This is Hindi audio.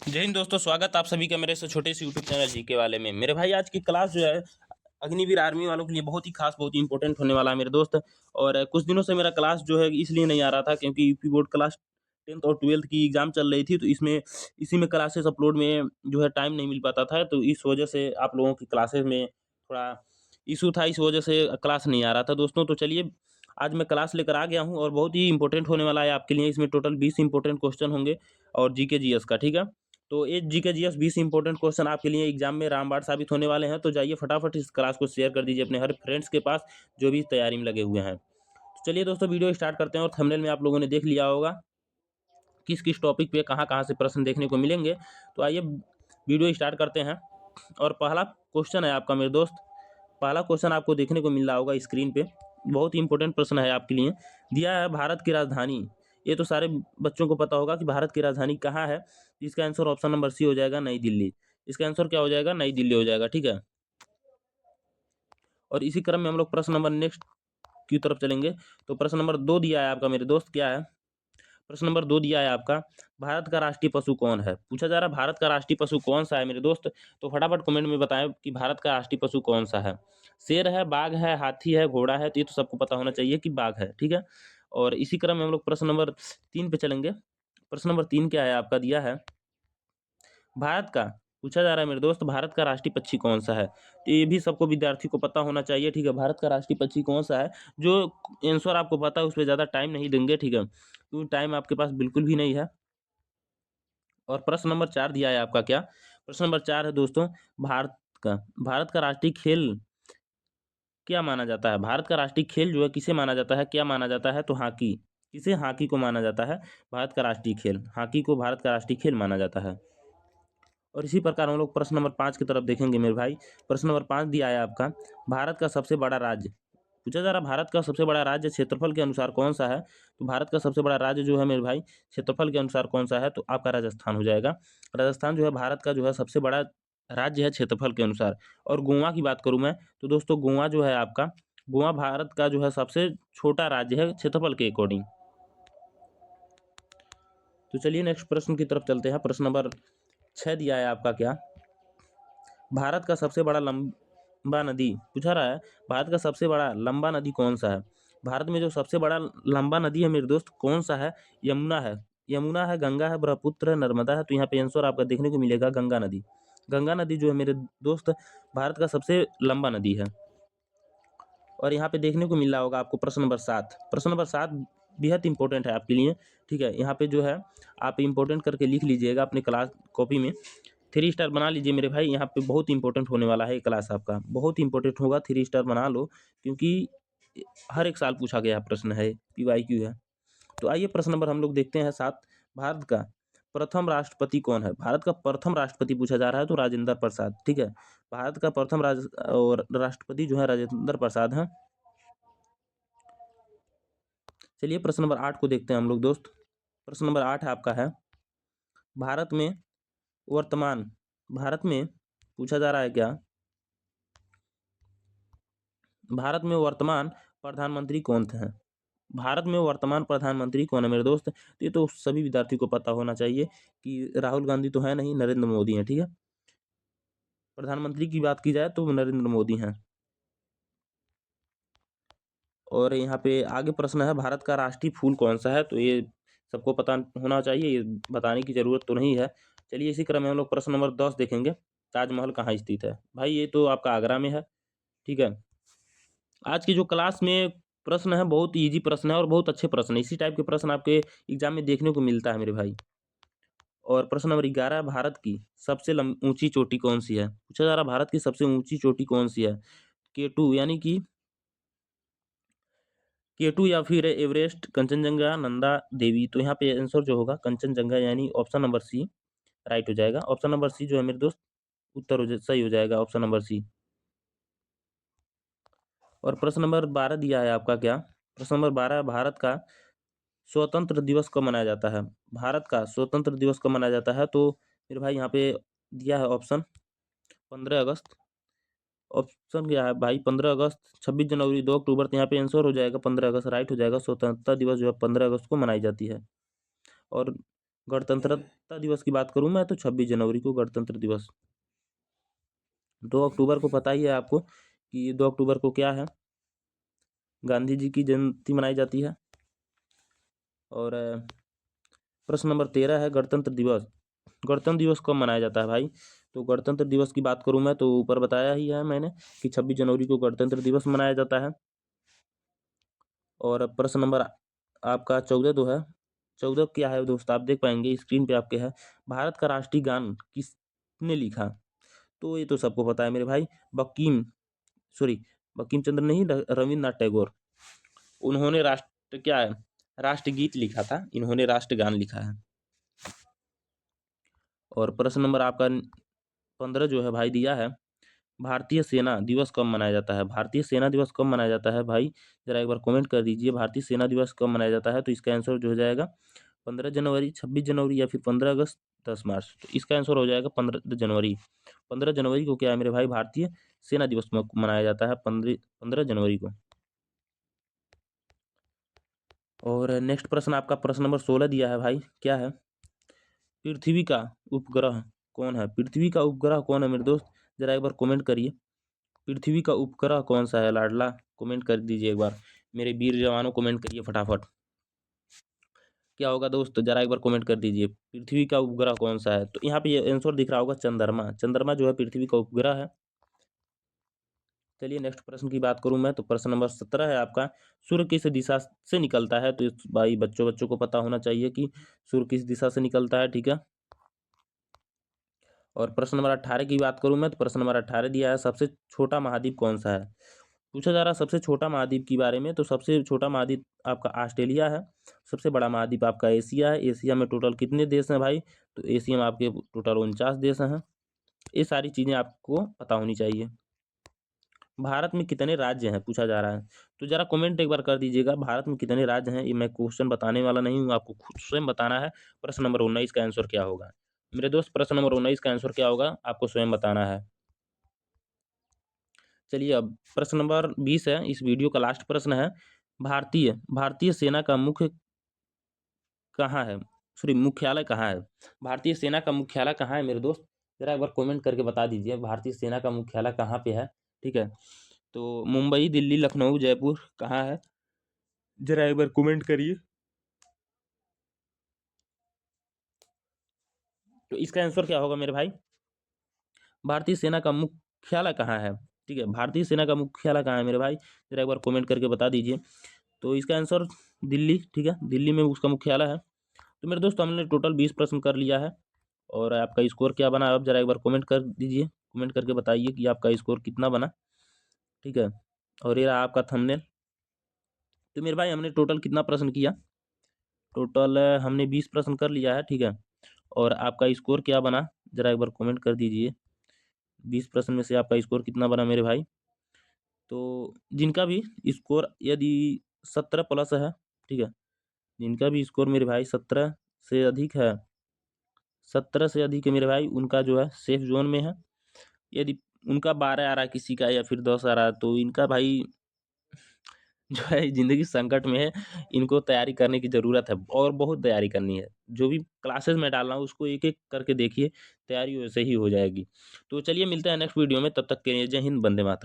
जय हिंद दोस्तों, स्वागत आप सभी का मेरे से छोटे से यूट्यूब चैनल जीके वाले में। मेरे भाई आज की क्लास जो है अग्निवीर आर्मी वालों के लिए बहुत ही खास, बहुत ही इंपॉर्टेंट होने वाला है मेरे दोस्त। और कुछ दिनों से मेरा क्लास जो है इसलिए नहीं आ रहा था क्योंकि यूपी बोर्ड क्लास 10th और 12th की एग्जाम चल रही थी, तो इसमें इसी में क्लासेस अपलोड में जो है टाइम नहीं मिल पाता था। तो इस वजह से आप लोगों की क्लासेस में थोड़ा इशू था, इस वजह से क्लास नहीं आ रहा था दोस्तों। तो चलिए आज मैं क्लास लेकर आ गया हूँ और बहुत ही इंपॉर्टेंट होने वाला है आपके लिए। इसमें टोटल 20 इंपॉर्टेंट क्वेश्चन होंगे और जीके जीएस का, ठीक है। तो ये जीके जीएस 20 इंपॉर्टेंट क्वेश्चन आपके लिए एग्जाम में रामबाण साबित होने वाले हैं। तो जाइए फटाफट इस क्लास को शेयर कर दीजिए अपने हर फ्रेंड्स के पास जो भी तैयारी में लगे हुए हैं। तो चलिए दोस्तों वीडियो स्टार्ट करते हैं। और थंबनेल में आप लोगों ने देख लिया होगा किस किस टॉपिक पे कहाँ कहाँ से प्रश्न देखने को मिलेंगे। तो आइए वीडियो स्टार्ट करते हैं। और पहला क्वेश्चन है आपका मेरे दोस्त, पहला क्वेश्चन आपको देखने को मिल रहा होगा स्क्रीन पे। बहुत ही इंपॉर्टेंट प्रश्न है आपके लिए। दिया है भारत की राजधानी। ये तो सारे बच्चों को पता होगा कि भारत की राजधानी कहाँ है। इसका आंसर ऑप्शन नंबर सी हो जाएगा, नई दिल्ली। इसका आंसर क्या हो जाएगा, नई दिल्ली हो जाएगा, ठीक है। और इसी क्रम में हम लोग प्रश्न नंबर नेक्स्ट की तरफ चलेंगे। तो प्रश्न नंबर 2 दिया है आपका मेरे दोस्त, क्या है प्रश्न नंबर 2 दिया है आपका, भारत का राष्ट्रीय पशु कौन है। पूछा जा रहा है भारत का राष्ट्रीय पशु कौन सा है मेरे दोस्त। तो फटाफट कमेंट में बताएं कि भारत का राष्ट्रीय पशु कौन सा है। शेर है, बाघ है, हाथी है, घोड़ा है। तो ये तो सबको पता होना चाहिए कि बाघ है, ठीक है। और इसी क्रम में हम लोग प्रश्न नंबर 3 पे चलेंगे। प्रश्न नंबर 3 क्या है आपका, दिया है भारत का, पूछा जा रहा है मेरे दोस्त, भारत का राष्ट्रीय पक्षी कौन सा है। तो ये भी सबको विद्यार्थी को पता होना चाहिए, ठीक है। भारत का राष्ट्रीय पक्षी कौन सा है। जो आंसर आपको पता है उस पर ज़्यादा टाइम नहीं देंगे, ठीक है, क्योंकि टाइम आपके पास बिल्कुल भी नहीं है। और प्रश्न नंबर 4 दिया है आपका, क्या प्रश्न नंबर 4 है दोस्तों, भारत का राष्ट्रीय खेल क्या माना जाता है। भारत का राष्ट्रीय खेल जो है किसे माना जाता है, क्या माना जाता है। तो हॉकी, किसे, हॉकी को माना जाता है भारत का राष्ट्रीय खेल। हॉकी को भारत का राष्ट्रीय खेल माना जाता है। और इसी प्रकार हम लोग प्रश्न नंबर 5 की तरफ देखेंगे मेरे भाई। प्रश्न नंबर 5 दिया है आपका, भारत का सबसे बड़ा राज्य। पूछा जा रहा भारत का सबसे बड़ा राज्य क्षेत्रफल के अनुसार कौन सा है। तो भारत का सबसे बड़ा राज्य जो है मेरे भाई क्षेत्रफल के अनुसार कौन सा है, तो आपका राजस्थान हो जाएगा। राजस्थान जो है भारत का जो है सबसे बड़ा राज्य है क्षेत्रफल के अनुसार। और गोवा की बात करूं मैं, तो दोस्तों गोवा जो है आपका, गोवा भारत का जो है सबसे छोटा राज्य है क्षेत्रफल के अकॉर्डिंग। तो चलिए नेक्स्ट प्रश्न की तरफ चलते हैं। प्रश्न नंबर 6 दिया है आपका, क्या भारत का सबसे बड़ा लंबा नदी। पूछा रहा है भारत का सबसे बड़ा लंबा नदी कौन सा है। भारत में जो सबसे बड़ा लंबा नदी है मेरे दोस्त कौन सा है। यमुना है, यमुना है, गंगा है, ब्रह्मपुत्र है, नर्मदा है। तो यहाँ पे आंसर आपका देखने को मिलेगा गंगा नदी। गंगा नदी जो है मेरे दोस्त भारत का सबसे लंबा नदी है। और यहाँ पे देखने को मिल रहा होगा आपको प्रश्न नंबर 7। प्रश्न नंबर 7 बेहद इंपॉर्टेंट है आपके लिए, ठीक है। यहाँ पे जो है आप इंपॉर्टेंट करके लिख लीजिएगा अपने क्लास कॉपी में। 3 स्टार बना लीजिए मेरे भाई, यहाँ पे बहुत इंपॉर्टेंट होने वाला है ये क्लास आपका, बहुत इंपॉर्टेंट होगा। 3 स्टार बना लो क्योंकि हर एक साल पूछा गया प्रश्न है, PYQ है। तो आइए प्रश्न नंबर हम लोग देखते हैं 7। भारत का प्रथम राष्ट्रपति कौन है। भारत का प्रथम राष्ट्रपति पूछा जा रहा है तो राजेंद्र प्रसाद, ठीक है। भारत का प्रथम राष्ट्रपति जो है राजेंद्र प्रसाद है। चलिए प्रश्न नंबर 8 को देखते हैं हम लोग दोस्त। प्रश्न नंबर 8 आपका है, भारत में वर्तमान, भारत में पूछा जा रहा है क्या, भारत में वर्तमान प्रधानमंत्री कौन थे। भारत में वर्तमान प्रधानमंत्री कौन है मेरे दोस्त। तो ये तो सभी विद्यार्थी को पता होना चाहिए कि राहुल गांधी तो है नहीं, नरेंद्र मोदी है, ठीक है। प्रधानमंत्री की बात की जाए तो नरेंद्र मोदी हैं। और यहाँ पे आगे प्रश्न है, भारत का राष्ट्रीय फूल कौन सा है। तो ये सबको पता होना चाहिए, ये बताने की जरूरत तो नहीं है। चलिए इसी क्रम में हम लोग प्रश्न नंबर 10 देखेंगे, ताजमहल कहाँ स्थित है। भाई ये तो आपका आगरा में है, ठीक है। आज की जो क्लास में प्रश्न है बहुत इजी प्रश्न है और बहुत अच्छे प्रश्न है। इसी टाइप के प्रश्न आपके एग्जाम में देखने को मिलता है मेरे भाई। और प्रश्न नंबर 11, भारत की सबसे ऊंची चोटी कौन सी है। पूछा जा रहा भारत की सबसे ऊंची चोटी कौन सी है। K2 यानी कि K2 या फिर एवरेस्ट, कंचनजंगा, नंदा देवी। तो यहाँ पे आंसर जो होगा कंचनजंगा यानी ऑप्शन नंबर सी राइट हो जाएगा। ऑप्शन नंबर सी जो है मेरे दोस्त उत्तर सही हो जाएगा, ऑप्शन नंबर सी। और प्रश्न नंबर 12 दिया है आपका, क्या प्रश्न नंबर 12, भारत का स्वतंत्र दिवस कब मनाया जाता है। भारत का स्वतंत्र दिवस कब मनाया जाता है। तो मेरे भाई यहाँ पे दिया है ऑप्शन 15 अगस्त। ऑप्शन क्या है भाई, 15 अगस्त, 26 जनवरी, 2 अक्टूबर। तो यहाँ पे आंसर हो जाएगा 15 अगस्त राइट हो जाएगा। स्वतंत्रता दिवस जो है 15 अगस्त को मनाई जाती है। और गणतंत्रता दिवस की बात करूँ मैं तो 26 जनवरी को गणतंत्र दिवस। 2 अक्टूबर को पता ही है आपको कि 2 अक्टूबर को क्या है, गांधी जी की जयंती मनाई जाती है। और प्रश्न नंबर 13 है गणतंत्र दिवस। गणतंत्र दिवस कब मनाया जाता है भाई? तो गणतंत्र दिवस की बात करूं मैं तो ऊपर बताया ही है मैंने कि 26 जनवरी को गणतंत्र दिवस मनाया जाता है। और प्रश्न नंबर आपका 14 जो है, 14 क्या है दोस्त, आप देख पाएंगे स्क्रीन पे आपके है, भारत का राष्ट्रीय गान किसने लिखा? तो ये तो सबको पता है मेरे भाई, बंकिम सॉरी बंकिम चंद्र नहीं, रविन्द्रनाथ टैगोर। उन्होंने राष्ट्र क्या है, राष्ट्रगीत लिखा था, इन्होंने राष्ट्रगान लिखा है। और प्रश्न नंबर आपका 15 जो है भाई दिया है, भारतीय सेना दिवस कब मनाया जाता है? भारतीय सेना दिवस कब मनाया जाता है भाई? जरा एक बार कमेंट कर दीजिए, भारतीय सेना दिवस कब मनाया जाता है? तो इसका आंसर जो हो जाएगा 15 जनवरी, 26 जनवरी या फिर 15 अगस्त, 10 मार्च। तो इसका आंसर हो जाएगा 15 जनवरी। 15 जनवरी को क्या है मेरे भाई, भारतीय सेना दिवस मनाया जाता है 15 जनवरी को। और नेक्स्ट प्रश्न आपका प्रश्न नंबर 16 दिया है भाई, क्या है, पृथ्वी का उपग्रह कौन है? पृथ्वी का उपग्रह कौन है मेरे दोस्त, जरा एक बार कमेंट करिए, पृथ्वी का उपग्रह कौन सा है? लाडला कमेंट कर दीजिए एक बार, मेरे वीर जवानों कमेंट करिए फटाफट। क्या होगा दोस्त, जरा एक बार कमेंट कर दीजिए, पृथ्वी का उपग्रह कौन सा है? तो यहाँ पे ये आंसर दिख रहा होगा चंद्रमा। चंद्रमा जो है पृथ्वी का उपग्रह है। चलिए नेक्स्ट प्रश्न की बात करूं मैं तो प्रश्न नंबर 17 है आपका, सूर्य किस दिशा से निकलता है? तो भाई बच्चों को पता होना चाहिए कि सूर्य किस दिशा से निकलता है, ठीक है। और प्रश्न नंबर 18 की बात करूं मैं तो प्रश्न नंबर 18 दिया है, सबसे छोटा महाद्वीप कौन सा है? पूछा जा रहा है सबसे छोटा महाद्वीप के बारे में। तो सबसे छोटा महाद्वीप आपका ऑस्ट्रेलिया है। सबसे बड़ा महाद्वीप आपका एशिया है। एशिया में टोटल कितने देश हैं भाई? तो एशिया में आपके टोटल 49 देश हैं। ये सारी चीज़ें आपको पता होनी चाहिए। भारत में कितने राज्य हैं पूछा जा रहा है, तो जरा कमेंट एक बार कर दीजिएगा, भारत में कितने राज्य हैं? ये मैं क्वेश्चन बताने वाला नहीं हूँ, आपको खुद स्वयं बताना है। प्रश्न नंबर 19 का आंसर क्या होगा मेरे दोस्त? प्रश्न नंबर 19 का आंसर क्या होगा आपको स्वयं बताना है। चलिए अब प्रश्न नंबर 20 है, इस वीडियो का लास्ट प्रश्न है, भारतीय भारतीय सेना का मुख्य कहाँ है, सॉरी मुख्यालय कहाँ है? भारतीय सेना का मुख्यालय कहाँ है मेरे दोस्त? जरा एक बार कमेंट करके बता दीजिए, भारतीय सेना का मुख्यालय कहाँ पे है, ठीक है। तो मुंबई, दिल्ली, लखनऊ, जयपुर कहाँ है? जरा एक बार कमेंट करिए। तो इसका आंसर क्या होगा मेरे भाई, भारतीय सेना का मुख्यालय कहाँ है? ठीक है, भारतीय सेना का मुख्यालय कहाँ है मेरे भाई? जरा एक बार कमेंट करके बता दीजिए। तो इसका आंसर दिल्ली, ठीक है, दिल्ली में उसका मुख्यालय है। तो मेरे दोस्त हमने टोटल 20 प्रश्न कर लिया है। और आपका स्कोर क्या बना आप जरा एक बार कमेंट कर दीजिए, कमेंट करके बताइए कि आपका स्कोर कितना बना, ठीक है। और ये रहा आपका थंबनेल। तो मेरे भाई हमने टोटल कितना प्रश्न किया? टोटल हमने 20 प्रश्न कर लिया है, ठीक है। और आपका स्कोर क्या बना जरा एक बार कमेंट कर दीजिए, 20 प्रश्न में से आपका स्कोर कितना बना मेरे भाई? तो जिनका भी स्कोर यदि 17 प्लस है, ठीक है, जिनका भी स्कोर मेरे भाई 17 से अधिक है, 17 से अधिक है मेरे भाई, उनका जो है सेफ जोन में है। यदि उनका 12 आ रहा है किसी का या फिर 10 आ रहा है तो इनका भाई जो है ज़िंदगी संकट में है, इनको तैयारी करने की ज़रूरत है और बहुत तैयारी करनी है। जो भी क्लासेस में डाल रहा हूँ उसको एक-एक करके देखिए, तैयारी वैसे ही हो जाएगी। तो चलिए मिलते हैं नेक्स्ट वीडियो में, तब तक के लिए जय हिंद, वंदे मातरम।